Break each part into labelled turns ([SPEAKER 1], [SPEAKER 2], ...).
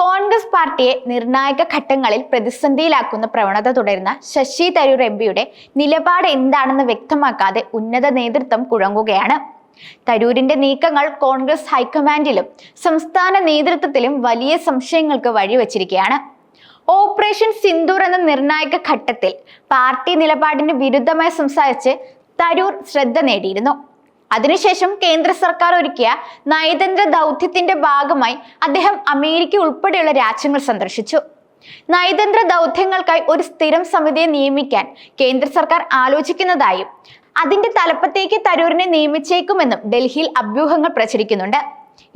[SPEAKER 1] കോൺഗ്രസ് പാർട്ടിയെ നിർണായക ഘട്ടങ്ങളിൽ പ്രതിസന്ധിയിലാക്കുന്ന പ്രവണത തുടരുന്ന ശശി തരൂർ എംപിയുടെ നിലപാട് എന്താണെന്ന് വ്യക്തമാക്കാതെ ഉന്നത നേതൃത്വം കുഴങ്ങുകയാണ്. തരൂരിന്റെ നീക്കങ്ങൾ കോൺഗ്രസ് ഹൈക്കമാൻഡിലും സംസ്ഥാന നേതൃത്വത്തിലും വലിയ സംശയങ്ങൾക്ക് വഴിവെച്ചിരിക്കുകയാണ്. ഓപ്പറേഷൻ സിന്ദൂർ എന്ന നിർണായക ഘട്ടത്തിൽ പാർട്ടി നിലപാടിന് വിരുദ്ധമായി സംസാരിച്ച് തരൂർ ശ്രദ്ധ നേടിയിരുന്നു. അതിനുശേഷം കേന്ദ്ര സർക്കാർ ഒരുക്കിയ നയതന്ത്ര ദൗത്യത്തിന്റെ ഭാഗമായി അദ്ദേഹം അമേരിക്ക ഉൾപ്പെടെയുള്ള രാജ്യങ്ങൾ സന്ദർശിച്ചു. നയതന്ത്ര ദൗത്യങ്ങൾക്കായി ഒരു സ്ഥിരം സമിതിയെ നിയമിക്കാൻ കേന്ദ്ര സർക്കാർ ആലോചിക്കുന്നതായും അതിന്റെ തലപ്പത്തേക്ക് തരൂരിനെ നിയമിച്ചേക്കുമെന്നും ഡൽഹിയിൽ അഭ്യൂഹങ്ങൾ പ്രചരിക്കുന്നുണ്ട്.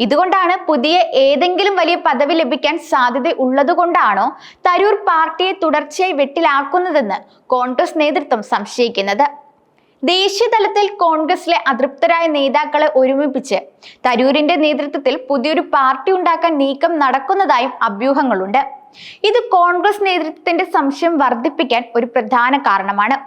[SPEAKER 1] ഇതുകൊണ്ടാണ് പുതിയ ഏതെങ്കിലും വലിയ പദവി ലഭിക്കാൻ സാധ്യത ഉള്ളതുകൊണ്ടാണോ തരൂർ പാർട്ടിയെ തുടർച്ചയായി വെട്ടിലാക്കുന്നതെന്ന് കോൺഗ്രസ് നേതൃത്വം സംശയിക്കുന്നത്. ദേശീയ തലത്തിൽ കോൺഗ്രസിലെ അതൃപ്തരായ നേതാക്കളെ ഒരുമിപ്പിച്ച് തരൂരിന്റെ നേതൃത്വത്തിൽ പുതിയൊരു പാർട്ടി ഉണ്ടാക്കാൻ നീക്കം നടക്കുന്നതായും അഭ്യൂഹങ്ങളുണ്ട്. ഇത് കോൺഗ്രസ് നേതൃത്വത്തിന്റെ സംശയം വർദ്ധിപ്പിക്കാൻ ഒരു പ്രധാന കാരണമാണ്.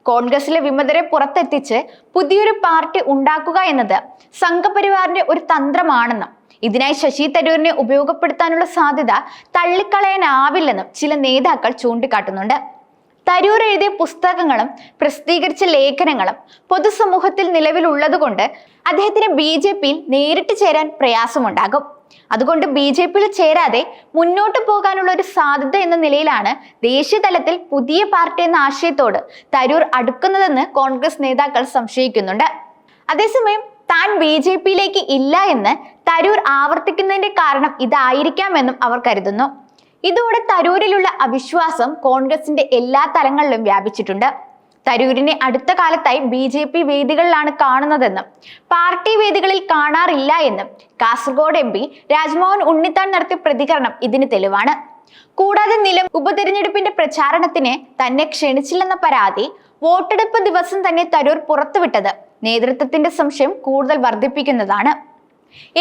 [SPEAKER 1] കോൺഗ്രസിലെ വിമതരെ പുറത്തെത്തിച്ച് പുതിയൊരു പാർട്ടി ഉണ്ടാക്കുക എന്നത് സംഘപരിവാറിന്റെ ഒരു തന്ത്രമാണെന്നും ഇതിനായി ശശി തരൂരിനെ ഉപയോഗപ്പെടുത്താനുള്ള സാധ്യത തള്ളിക്കളയാനാവില്ലെന്നും ചില നേതാക്കൾ ചൂണ്ടിക്കാട്ടുന്നുണ്ട്. തരൂർ എഴുതിയ പുസ്തകങ്ങളും പ്രസിദ്ധീകരിച്ച ലേഖനങ്ങളും പൊതുസമൂഹത്തിൽ നിലവിലുള്ളതുകൊണ്ട് അദ്ദേഹത്തിന് BJPയിൽ നേരിട്ട് ചേരാൻ പ്രയാസമുണ്ടാകും. അതുകൊണ്ട് BJPയിൽ ചേരാതെ മുന്നോട്ട് പോകാനുള്ള ഒരു സാധ്യത എന്ന നിലയിലാണ് ദേശീയ തലത്തിൽ പുതിയ പാർട്ടി എന്ന ആശയത്തോട് തരൂർ അടുക്കുന്നതെന്ന് കോൺഗ്രസ് നേതാക്കൾ സംശയിക്കുന്നുണ്ട്. അതേസമയം താൻ BJPയിലേക്ക് ഇല്ല എന്ന് തരൂർ ആവർത്തിക്കുന്നതിന്റെ കാരണം ഇതായിരിക്കാമെന്നും അവർ കരുതുന്നു. ഇതോടെ തരൂരിലുള്ള അവിശ്വാസം കോൺഗ്രസിന്റെ എല്ലാ തലങ്ങളിലും വ്യാപിച്ചിട്ടുണ്ട്. തരൂരിനെ അടുത്ത കാലത്തായി BJP വേദികളിലാണ് കാണുന്നതെന്നും പാർട്ടി വേദികളിൽ കാണാറില്ല എന്നും കാസർഗോഡ് MP രാജ്മോഹൻ ഉണ്ണിത്താൻ നടത്തിയ പ്രതികരണം ഇതിന് തെളിവാണ്. കൂടാതെ ഉപതെരഞ്ഞെടുപ്പിന്റെ പ്രചാരണത്തിന് തന്നെ ക്ഷണിച്ചില്ലെന്ന പരാതി വോട്ടെടുപ്പ് ദിവസം തന്നെ തരൂർ പുറത്തുവിട്ടത് നേതൃത്വത്തിന്റെ സംശയം കൂടുതൽ വർദ്ധിപ്പിക്കുന്നതാണ്.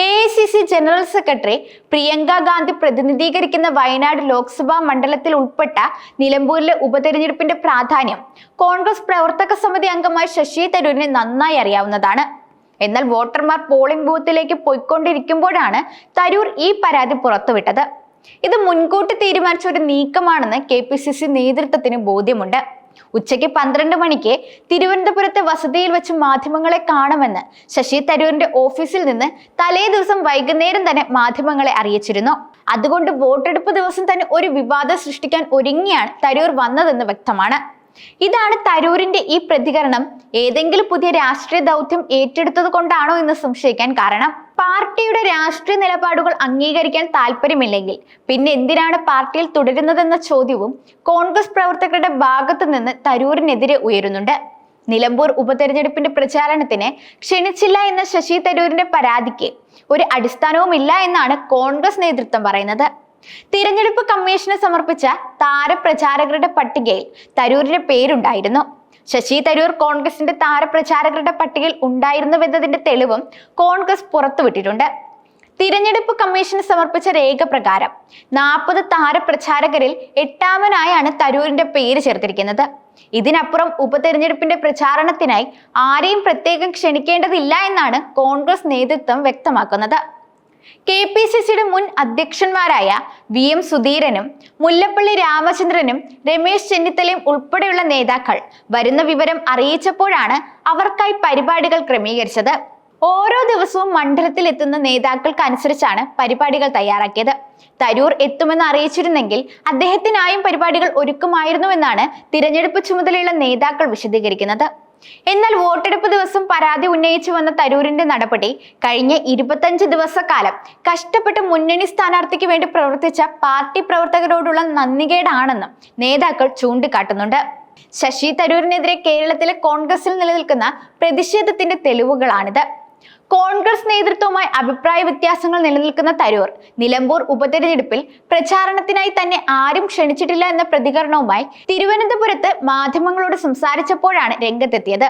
[SPEAKER 1] AICC general secretary Priyanka Gandhi പ്രതിനിധീകരിക്കുന്ന വയനാട് ലോക്സഭാ മണ്ഡലത്തിൽ ഉൾപ്പെട്ട നിലമ്പൂരിലെ ഉപതെരഞ്ഞെടുപ്പിന്റെ പ്രാധാന്യം കോൺഗ്രസ് പ്രവർത്തക സമിതി അംഗമായ ശശി തരൂരിനെ നന്നായി അറിയാവുന്നതാണ്. എന്നാൽ വോട്ടർമാർ പോളിംഗ് ബൂത്തിലേക്ക് പോയിക്കൊണ്ടിരിക്കുമ്പോഴാണ് തരൂർ ഈ പരാതി പുറത്തുവിട്ടത്. ഇത് മുൻകൂട്ടി തീരുമാനിച്ച ഒരു നീക്കമാണെന്ന് KPCC നേതൃത്വത്തിന് ബോധ്യമുണ്ട്. ഉച്ചയ്ക്ക് 12 മണിക്ക് തിരുവനന്തപുരത്തെ വസതിയിൽ വെച്ച് മാധ്യമങ്ങളെ കാണുമെന്ന് ശശി തരൂരിന്റെ ഓഫീസിൽ നിന്ന് തലേ ദിവസം വൈകുന്നേരം തന്നെ മാധ്യമങ്ങളെ അറിയിച്ചിരുന്നു. അതുകൊണ്ട് വോട്ടെടുപ്പ് ദിവസം തന്നെ ഒരു വിവാദം സൃഷ്ടിക്കാൻ ഒരുങ്ങിയാണ് തരൂർ വന്നതെന്ന് വ്യക്തമാണ്. ഇതാണ് തരൂരിന്റെ ഈ പ്രതികരണം ഏതെങ്കിലും പുതിയ രാഷ്ട്രീയ ദൗത്യം ഏറ്റെടുത്തത് കൊണ്ടാണോ എന്ന് സംശയിക്കാൻ കാരണം. പാർട്ടിയുടെ രാഷ്ട്രീയ നിലപാടുകൾ അംഗീകരിക്കാൻ താല്പര്യമില്ലെങ്കിൽ പിന്നെ എന്തിനാണ് പാർട്ടിയിൽ തുടരുന്നതെന്ന ചോദ്യവും കോൺഗ്രസ് പ്രവർത്തകരുടെ ഭാഗത്തു നിന്ന് തരൂരിനെതിരെ ഉയരുന്നുണ്ട്. നിലമ്പൂർ ഉപതെരഞ്ഞെടുപ്പിന്റെ പ്രചാരണത്തിന് ക്ഷണിച്ചില്ല എന്ന ശശി തരൂരിന്റെ പരാതിക്ക് ഒരു അടിസ്ഥാനവുമില്ല എന്നാണ് കോൺഗ്രസ് നേതൃത്വം പറയുന്നത്. തിരഞ്ഞെടുപ്പ് കമ്മീഷന് സമർപ്പിച്ച താരപ്രചാരകരുടെ പട്ടികയിൽ തരൂരിന്റെ പേരുണ്ടായിരുന്നു. ശശി തരൂർ കോൺഗ്രസിന്റെ താരപ്രചാരകരുടെ പട്ടികയിൽ ഉണ്ടായിരുന്നുവെന്നതിന്റെ തെളിവും കോൺഗ്രസ് പുറത്തുവിട്ടിട്ടുണ്ട്. തിരഞ്ഞെടുപ്പ് കമ്മീഷന് സമർപ്പിച്ച രേഖ പ്രകാരം 40 താരപ്രചാരകരിൽ 8ാമനായാണ് തരൂരിന്റെ പേര് ചേർത്തിരിക്കുന്നത്. ഇതിനപ്പുറം ഉപതെരഞ്ഞെടുപ്പിന്റെ പ്രചാരണത്തിനായി ആരെയും പ്രത്യേകം ക്ഷണിക്കേണ്ടതില്ല എന്നാണ് കോൺഗ്രസ് നേതൃത്വം വ്യക്തമാക്കുന്നത്. KPCCയുടെ മുൻ അധ്യക്ഷന്മാരായ VM സുധീരനും മുല്ലപ്പള്ളി രാമചന്ദ്രനും രമേശ് ചെന്നിത്തലയും ഉൾപ്പെടെയുള്ള നേതാക്കൾ വരുന്ന വിവരം അറിയിച്ചപ്പോഴാണ് അവർക്കായി പരിപാടികൾ ക്രമീകരിച്ചത്. ഓരോ ദിവസവും മണ്ഡലത്തിൽ എത്തുന്ന നേതാക്കൾക്കനുസരിച്ചാണ് പരിപാടികൾ തയ്യാറാക്കിയത്. തരൂർ എത്തുമെന്ന് അറിയിച്ചിരുന്നെങ്കിൽ അദ്ദേഹത്തിനായും പരിപാടികൾ ഒരുക്കുമായിരുന്നുവെന്നാണ് തിരഞ്ഞെടുപ്പ് ചുമതലയുള്ള നേതാക്കൾ വിശദീകരിക്കുന്നത്. എന്നാൽ വോട്ടെടുപ്പ് ദിവസം പരാതി ഉന്നയിച്ചു വന്ന തരൂരിന്റെ നടപടി കഴിഞ്ഞ 25 ദിവസക്കാലം കഷ്ടപ്പെട്ട് മുന്നണി സ്ഥാനാർത്ഥിക്ക് വേണ്ടി പ്രവർത്തിച്ച പാർട്ടി പ്രവർത്തകരോടുള്ള നന്ദികേടാണെന്നും നേതാക്കൾ ചൂണ്ടിക്കാട്ടുന്നുണ്ട്. ശശി തരൂരിനെതിരെ കേരളത്തിലെ കോൺഗ്രസിൽ നിലനിൽക്കുന്ന പ്രതിഷേധത്തിന്റെ തെളിവുകളാണിത്. കോൺഗ്രസ് നേതൃത്വവുമായി അഭിപ്രായ വ്യത്യാസങ്ങൾ നിലനിൽക്കുന്ന തരൂർ നിലമ്പൂർ ഉപതെരഞ്ഞെടുപ്പിൽ പ്രചാരണത്തിനായി തന്നെ ആരും ക്ഷണിച്ചിട്ടില്ല എന്ന പ്രതികരണവുമായി തിരുവനന്തപുരത്ത് മാധ്യമങ്ങളോട് സംസാരിച്ചപ്പോഴാണ് രംഗത്തെത്തിയത്.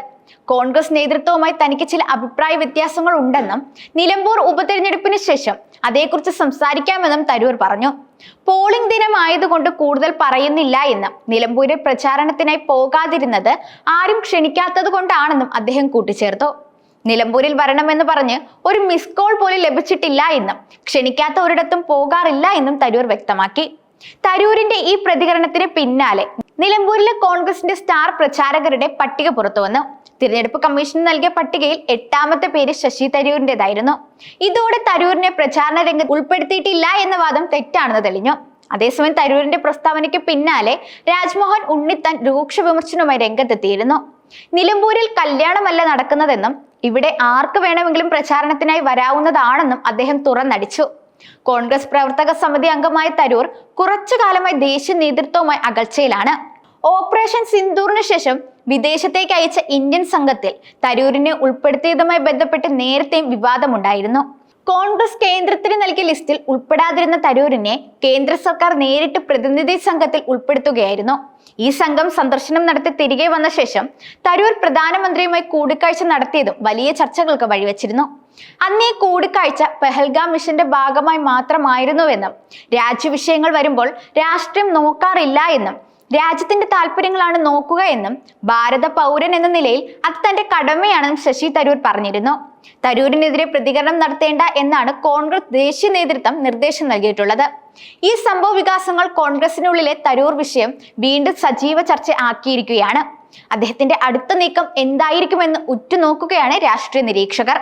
[SPEAKER 1] കോൺഗ്രസ് നേതൃത്വവുമായി തനിക്ക് ചില അഭിപ്രായ വ്യത്യാസങ്ങൾ ഉണ്ടെന്നും നിലമ്പൂർ ഉപതെരഞ്ഞെടുപ്പിന് ശേഷം അതേക്കുറിച്ച് സംസാരിക്കാമെന്നും തരൂർ പറഞ്ഞു. പോളിംഗ് ദിനമായതുകൊണ്ട് കൂടുതൽ പറയുന്നില്ല എന്നും നിലമ്പൂരിലെ പ്രചാരണത്തിനായി പോകാതിരുന്നത് ആരും ക്ഷണിക്കാത്തത് കൊണ്ടാണെന്നും അദ്ദേഹം കൂട്ടിച്ചേർത്തു. നിലമ്പൂരിൽ വരണമെന്ന് പറഞ്ഞ് ഒരു മിസ് കോൾ പോലും ലഭിച്ചിട്ടില്ല എന്നും ക്ഷണിക്കാത്ത ഒരിടത്തും പോകാറില്ല എന്നും തരൂർ വ്യക്തമാക്കി. തരൂരിന്റെ ഈ പ്രതികരണത്തിന് പിന്നാലെ നിലമ്പൂരിലെ കോൺഗ്രസിന്റെ സ്റ്റാർ പ്രചാരകരുടെ പട്ടിക പുറത്തുവന്നു. തിരഞ്ഞെടുപ്പ് കമ്മീഷൻ നൽകിയ പട്ടികയിൽ 8ാമത്തെ പേര് ശശി തരൂരിന്റേതായിരുന്നു. ഇതോടെ തരൂരിനെ പ്രചാരണ രംഗത്ത് ഉൾപ്പെടുത്തിയിട്ടില്ല എന്ന വാദം തെറ്റാണെന്ന് തെളിഞ്ഞു. അതേസമയം തരൂരിന്റെ പ്രസ്താവനയ്ക്ക് പിന്നാലെ രാജ്മോഹൻ ഉണ്ണിത്താൻ രൂക്ഷ വിമർശനവുമായി രംഗത്തെത്തിയിരുന്നു. നിലമ്പൂരിൽ കല്യാണമല്ല നടക്കുന്നതെന്നും ഇവിടെ ആർക്ക് വേണമെങ്കിലും പ്രചാരണത്തിനായി വരാവുന്നതാണെന്നും അദ്ദേഹം തുറന്നടിച്ചു. കോൺഗ്രസ് പ്രവർത്തക സമിതി അംഗമായ തരൂർ കുറച്ചു കാലമായി ദേശീയ നേതൃത്വവുമായി അകൽച്ചയിലാണ്. ഓപ്പറേഷൻ സിന്ദൂറിന് ശേഷം വിദേശത്തേക്ക് അയച്ച ഇന്ത്യൻ സംഘത്തിൽ തരൂരിനെ ഉൾപ്പെടുത്തിയതുമായി ബന്ധപ്പെട്ട് നേരത്തെയും വിവാദമുണ്ടായിരുന്നു. കോൺഗ്രസ് കേന്ദ്രത്തിന് നൽകിയ ലിസ്റ്റിൽ ഉൾപ്പെടാതിരുന്ന തരൂരിനെ കേന്ദ്ര സർക്കാർ നേരിട്ട് പ്രതിനിധി സംഘത്തിൽ ഉൾപ്പെടുത്തുകയായിരുന്നു. ഈ സംഘം സന്ദർശനം നടത്തി തിരികെ വന്ന ശേഷം തരൂർ പ്രധാനമന്ത്രിയുമായി കൂടിക്കാഴ്ച നടത്തിയതും വലിയ ചർച്ചകൾക്ക് വഴിവെച്ചിരുന്നു. അന്ന് ഈ കൂടിക്കാഴ്ച പെഹൽഗാം മിഷന്റെ ഭാഗമായി മാത്രമായിരുന്നുവെന്നും രാജ്യവിഷയങ്ങൾ വരുമ്പോൾ രാഷ്ട്രീയം നോക്കാറില്ല എന്നും രാജ്യത്തിന്റെ താല്പര്യങ്ങളാണ് നോക്കുക എന്നും ഭാരത പൗരൻ എന്ന നിലയിൽ അത് തന്റെ കടമയാണെന്നും ശശി തരൂർ പറഞ്ഞിരുന്നു. തരൂരിനെതിരെ പ്രതികരണം നടത്തേണ്ട എന്നാണ് കോൺഗ്രസ് ദേശീയ നേതൃത്വം നിർദ്ദേശം നൽകിയിട്ടുള്ളത്. ഈ സംഭവ വികാസങ്ങൾ കോൺഗ്രസിനുള്ളിലെ തരൂർ വിഷയം വീണ്ടും സജീവ ചർച്ച ആക്കിയിരിക്കുകയാണ്. അദ്ദേഹത്തിന്റെ അടുത്ത നീക്കം എന്തായിരിക്കുമെന്ന് ഉറ്റുനോക്കുകയാണ് രാഷ്ട്രീയ നിരീക്ഷകർ.